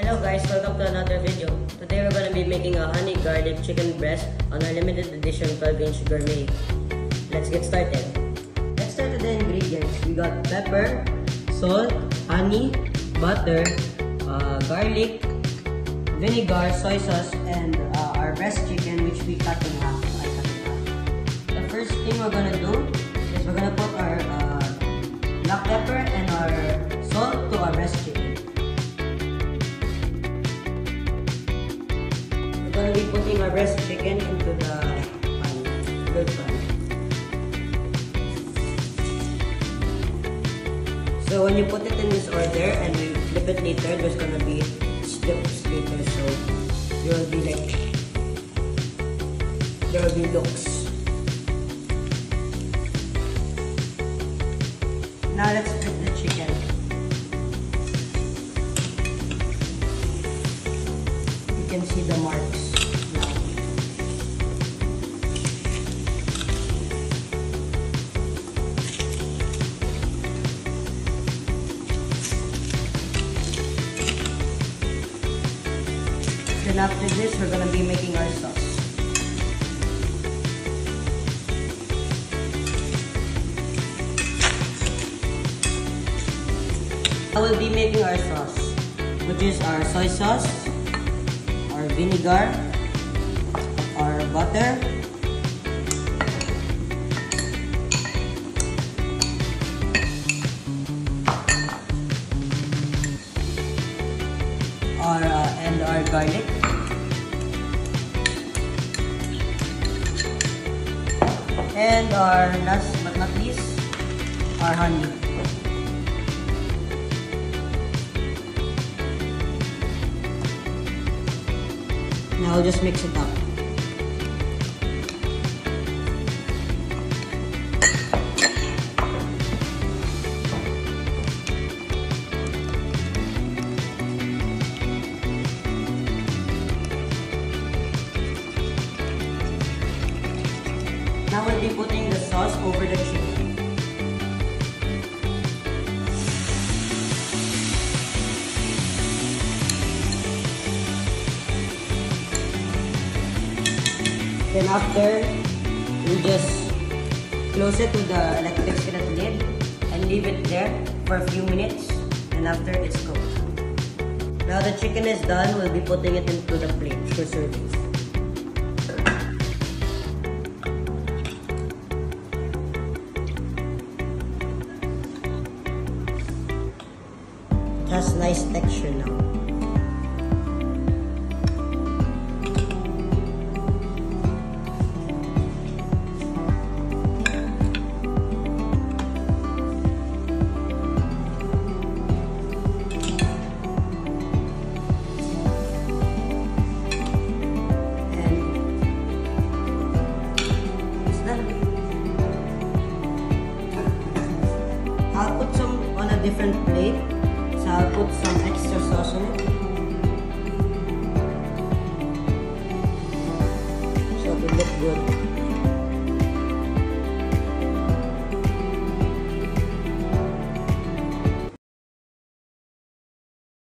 Hello guys, welcome to another video. Today we're going to be making a honey garlic chicken breast on our limited edition 12-inch gourmet. Let's get started. Let's start with the ingredients. We got pepper, salt, honey, butter, garlic, vinegar, soy sauce, and our breast chicken which we cut in half. The first thing we're going to do is we're going to put our black pepper and our salt to our breast chicken. We're going to be putting our breast chicken into the pan. So when you put it in this order and we flip it later, there's going to be slips later. So there will be looks. Now let's flip the chicken. You can see the marks now. Then after this, we're going to be making our sauce. I will be making our sauce, which is our soy sauce, our vinegar, our butter, and our garlic, and our last but not least, our honey. Now I'll just mix it up. Now we'll be putting the sauce over the chicken. Then after, we just close it with the electric skillet lid and leave it there for a few minutes, and after it's cooked. Now the chicken is done, we'll be putting it into the plate for serving. It has nice texture now. I'll put some on a different plate, so I'll put some extra sauce on it, so it will look good.